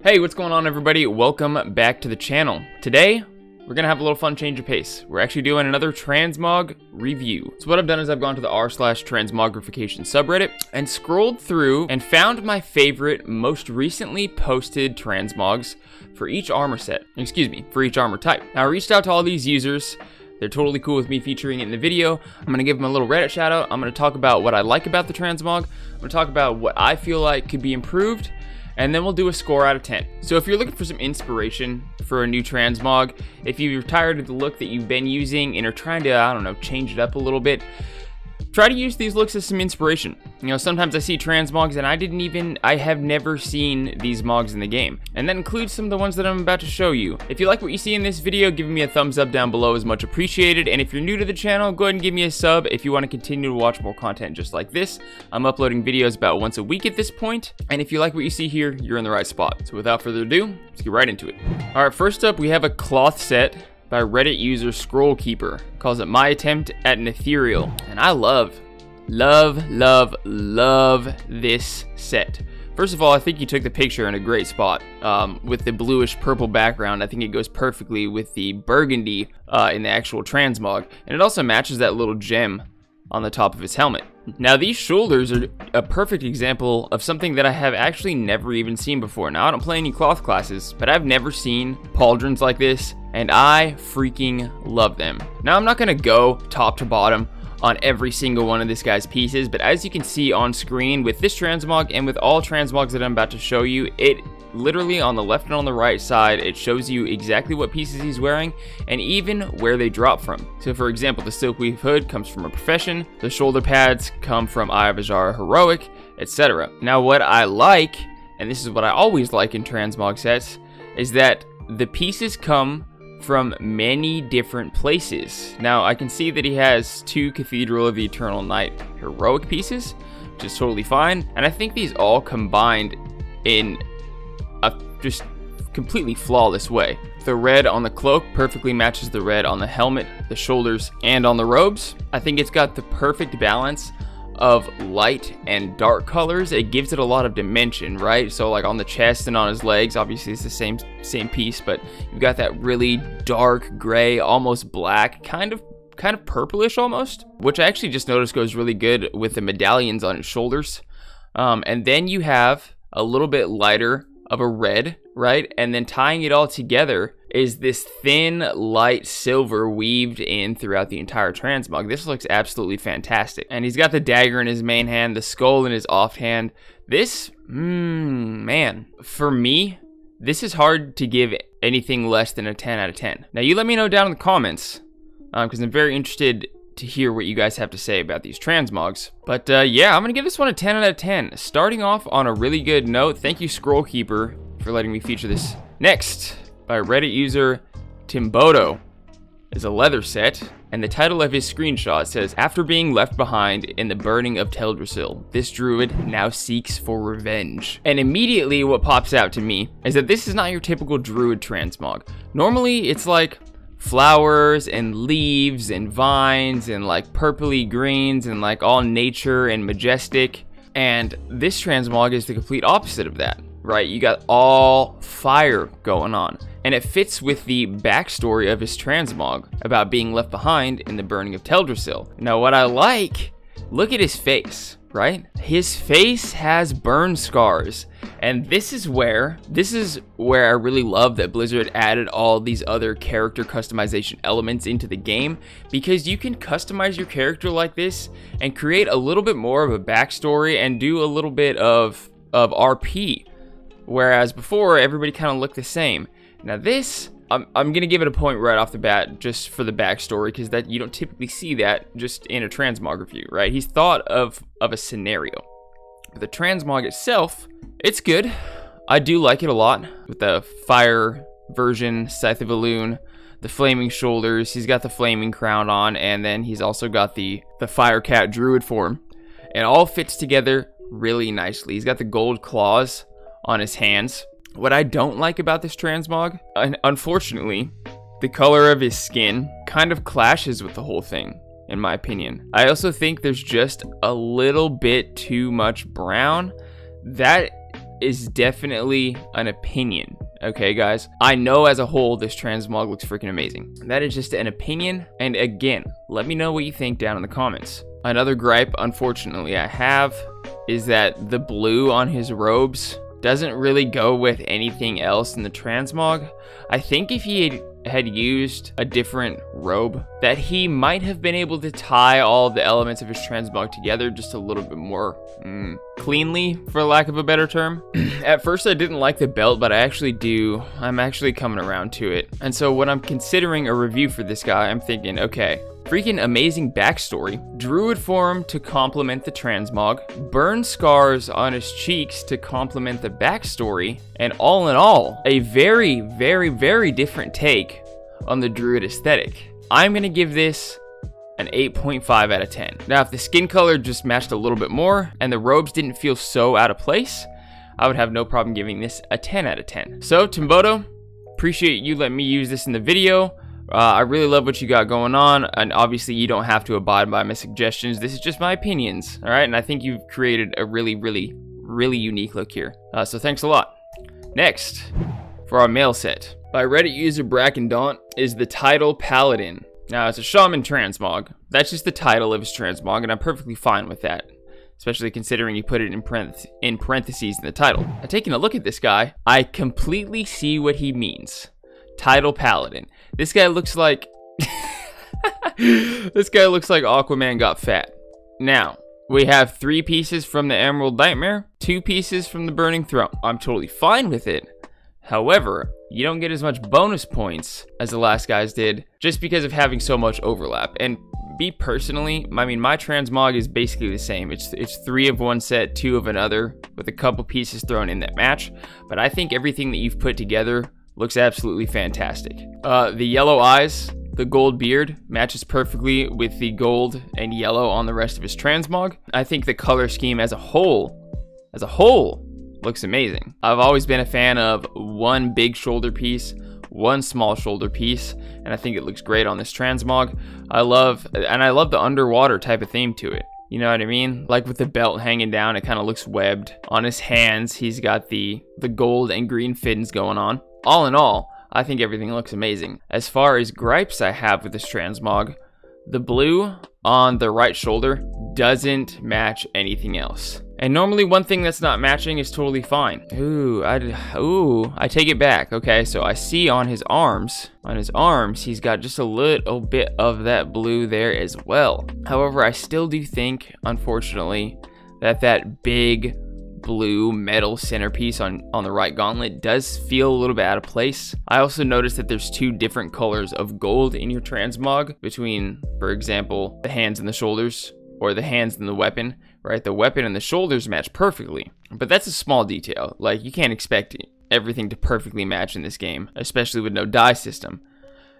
Hey, what's going on everybody? Welcome back to the channel. Today, we're gonna have a little fun change of pace. We're actually doing another transmog review. So what I've done is I've gone to the r/transmogrification subreddit and scrolled through and found my favorite, most recently posted transmogs for each armor set. Excuse me, for each armor type. Now I reached out to all these users. They're totally cool with me featuring it in the video. I'm gonna give them a little Reddit shout out. I'm gonna talk about what I like about the transmog. I'm gonna talk about what I feel like could be improved. And then we'll do a score out of 10. So if you're looking for some inspiration for a new transmog, if you're tired of the look that you've been using and are trying to, I don't know, change it up a little bit, try to use these looks as some inspiration. You know, sometimes I see transmogs and I have never seen these mogs in the game. And that includes some of the ones that I'm about to show you. If you like what you see in this video, give me a thumbs up down below is much appreciated. And if you're new to the channel, go ahead and give me a sub if you want to continue to watch more content just like this. I'm uploading videos about once a week at this point. And if you like what you see here, you're in the right spot. So without further ado, let's get right into it. All right, first up, we have a cloth set by Reddit user Scrollkeeper. Calls it my attempt at an ethereal. And I love this set. First of all, I think you took the picture in a great spot with the bluish purple background. I think it goes perfectly with the burgundy in the actual transmog, and it also matches that little gem on the top of his helmet. Now these shoulders are a perfect example of something that I have actually never even seen before. Now I don't play any cloth classes, but I've never seen pauldrons like this, and I freaking love them. Now I'm not gonna go top to bottom on every single one of this guy's pieces, but as you can see on screen with this transmog and with all transmogs that I'm about to show you, it literally on the left and on the right side, it shows you exactly what pieces he's wearing and even where they drop from. So for example, the silkweave hood comes from a profession, the shoulder pads come from Eye of Azhara heroic, etc. Now what I like, and this is what I always like in transmog sets, is that the pieces come from many different places. Now I can see that he has 2 Cathedral of the Eternal Night heroic pieces, which is totally fine, and I think these all combined in a just completely flawless way. The red on the cloak perfectly matches the red on the helmet, the shoulders, and on the robes. I think it's got the perfect balance of light and dark colors. It gives it a lot of dimension, right? So like on the chest and on his legs, obviously it's the same piece, but you've got that really dark gray, almost black, kind of purplish almost, which I actually just noticed goes really good with the medallions on his shoulders. And then you have a little bit lighter of a red, right? And then tying it all together is this thin, light silver weaved in throughout the entire transmog. This looks absolutely fantastic. And he's got the dagger in his main hand, the skull in his offhand. This, man, for me, this is hard to give anything less than a 10 out of 10. Now, you let me know down in the comments, because I'm very interested to hear what you guys have to say about these transmogs. But yeah, I'm gonna give this one a 10 out of 10. Starting off on a really good note. Thank you, Scrollkeeper, for letting me feature this. Next, by Reddit user Timbodo, is a leather set, and the title of his screenshot says, "After being left behind in the burning of Teldrassil, this druid now seeks for revenge." And immediately what pops out to me is that this is not your typical druid transmog. Normally it's like flowers and leaves and vines and like purpley greens and like all nature and majestic, and this transmog is the complete opposite of that, right? You got all fire going on, and it fits with the backstory of his transmog about being left behind in the burning of Teldrassil. Now what I like, look at his face, right? His face has burn scars, and this is where I really love that Blizzard added all these other character customization elements into the game, because you can customize your character like this and create a little bit more of a backstory and do a little bit of RP, whereas before everybody kind of looked the same. Now this, I'm gonna give it a point right off the bat just for the backstory, because that you don't typically see that just in a transmog review, right? He's thought of a scenario. But the transmog itself, it's good. I do like it a lot with the fire version, Scythe of Elune, the flaming shoulders. He's got the flaming crown on, and then he's also got the Firecat druid form. It all fits together really nicely. He's got the gold claws on his hands. What I don't like about this transmog, unfortunately, the color of his skin kind of clashes with the whole thing, in my opinion. I also think there's just a little bit too much brown. That is definitely an opinion. Okay, guys, I know as a whole this transmog looks freaking amazing. That is just an opinion, and again, let me know what you think down in the comments. Another gripe, unfortunately, I have is that the blue on his robes doesn't really go with anything else in the transmog. I think if he had used a different robe, that he might have been able to tie all the elements of his transmog together just a little bit more cleanly, for lack of a better term. At first I didn't like the belt, but I actually do. I'm actually coming around to it. And so when I'm considering a review for this guy, I'm thinking, okay, freaking amazing backstory, druid form to complement the transmog, burn scars on his cheeks to complement the backstory, and all in all, a very, very, very different take on the druid aesthetic. I'm gonna give this an 8.5 out of 10. Now, if the skin color just matched a little bit more and the robes didn't feel so out of place, I would have no problem giving this a 10 out of 10. So, Timbodo, appreciate you letting me use this in the video. I really love what you got going on, and obviously you don't have to abide by my suggestions. This is just my opinions, all right? And I think you've created a really, really, really unique look here. So thanks a lot. Next, for our male set, by Reddit user brakndawnt, is the title Paladin. Now, it's a shaman transmog. That's just the title of his transmog, and I'm perfectly fine with that, especially considering you put it in parentheses in the title. Now, taking a look at this guy, I completely see what he means. Title Paladin. This guy looks like this guy looks like Aquaman got fat. Now, we have 3 pieces from the Emerald Nightmare, 2 pieces from the Burning Throne. I'm totally fine with it. However, you don't get as much bonus points as the last guys did just because of having so much overlap. And me personally, I mean, my transmog is basically the same. It's 3 of one set, 2 of another, with a couple pieces thrown in that match. But I think everything that you've put together looks absolutely fantastic. The yellow eyes, the gold beard matches perfectly with the gold and yellow on the rest of his transmog. I think the color scheme as a whole looks amazing. I've always been a fan of one big shoulder piece, one small shoulder piece, and I think it looks great on this transmog. I love the underwater type of theme to it. You know what I mean? Like with the belt hanging down, it kind of looks webbed. On his hands, he's got the gold and green fins going on. All in all, I think everything looks amazing. As far as gripes I have with this transmog, the blue on the right shoulder doesn't match anything else. And normally one thing that's not matching is totally fine. I take it back. Okay, so I see on his arms, he's got just a little bit of that blue there as well. However, I still do think, unfortunately, that big blue metal centerpiece on the right gauntlet does feel a little bit out of place. I also noticed that there's 2 different colors of gold in your transmog between, for example, the hands and the shoulders, or the hands and the weapon, right? The weapon and the shoulders match perfectly, but that's a small detail. Like, you can't expect everything to perfectly match in this game, especially with no dye system.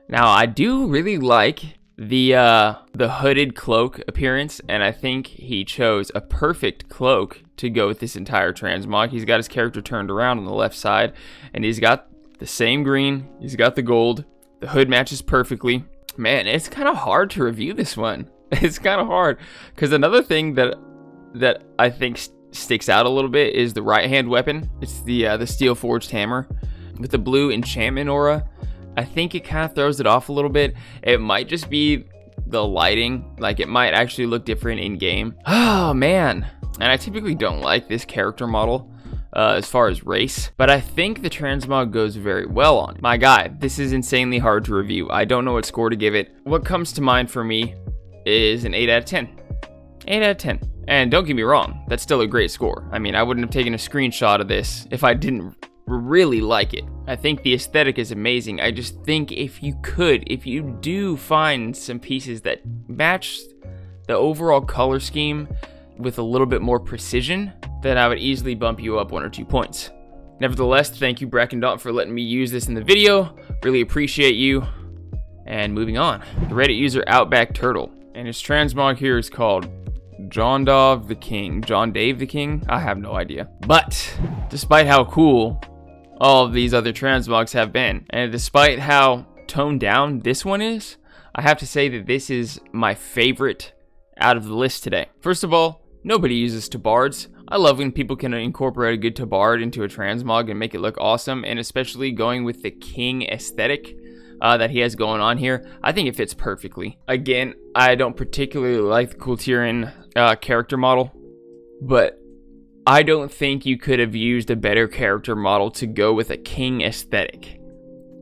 Now, I do really like the hooded cloak appearance, and I think he chose a perfect cloak to go with this entire transmog. He's got his character turned around on the left side, and he's got the same green, he's got the gold, the hood matches perfectly. Man, it's kind of hard to review this one. It's kind of hard, because another thing that I think sticks out a little bit is the right hand weapon. It's the steel forged hammer with the blue enchantment aura. I think it kind of throws it off a little bit. It might just be the lighting, like it might actually look different in game. Oh man, and I typically don't like this character model as far as race, but I think the transmog goes very well on it. My guy, this is insanely hard to review. I don't know what score to give it. What comes to mind for me is an 8 out of 10. 8 out of 10. And don't get me wrong, that's still a great score. I mean, I wouldn't have taken a screenshot of this if I didn't really like it. I think the aesthetic is amazing. I just think if you do find some pieces that match the overall color scheme with a little bit more precision, then I would easily bump you up 1 or 2 points. Nevertheless, thank you brakndawnt for letting me use this in the video. Really appreciate you. And moving on, the Reddit user OutbackTurtle, and his transmog here is called John Dave the King. I have no idea. But despite how cool all of these other transmogs have been, and despite how toned down this one is, I have to say that this is my favorite out of the list today. First of all, nobody uses tabards. I love when people can incorporate a good tabard into a transmog and make it look awesome, and especially going with the king aesthetic that he has going on here. I think it fits perfectly. Again, I don't particularly like the Kultiran character model, but I don't think you could have used a better character model to go with a king aesthetic.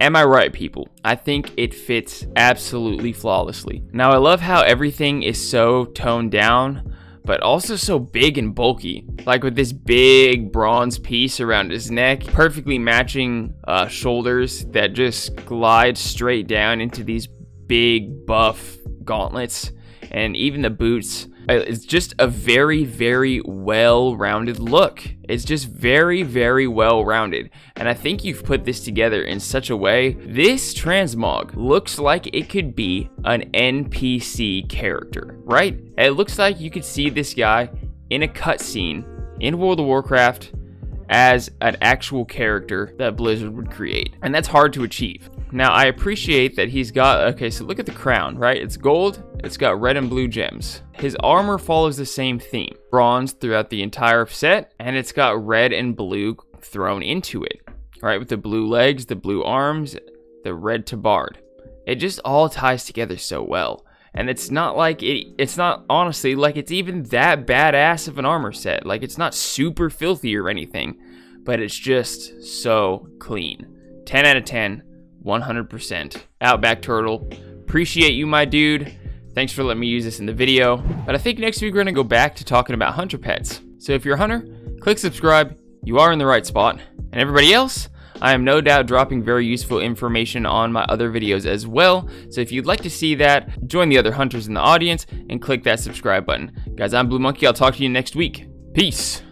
Am I right, people? I think it fits absolutely flawlessly. Now, I love how everything is so toned down, but also so big and bulky. Like with this big bronze piece around his neck, perfectly matching shoulders that just glide straight down into these big buff gauntlets, and even the boots. It's just a very, very well-rounded look. It's just very, very well-rounded. And I think you've put this together in such a way. This transmog looks like it could be an NPC character, right? It looks like you could see this guy in a cutscene in World of Warcraft as an actual character that Blizzard would create. And that's hard to achieve. Now, I appreciate that he's got, okay, so look at the crown, right? It's gold, it's got red and blue gems. His armor follows the same theme, bronze throughout the entire set, and it's got red and blue thrown into it, right? With the blue legs, the blue arms, the red tabard. It just all ties together so well. And it's not like, it's not honestly like it's even that badass of an armor set. Like, it's not super filthy or anything, but it's just so clean. 10 out of 10. 100%. OutbackTurtle. Appreciate you, my dude. Thanks for letting me use this in the video. But I think next week we're going to go back to talking about hunter pets. So if you're a hunter, click subscribe. You are in the right spot. And everybody else, I am no doubt dropping very useful information on my other videos as well. So if you'd like to see that, join the other hunters in the audience and click that subscribe button. Guys, I'm Blue Monkey. I'll talk to you next week. Peace.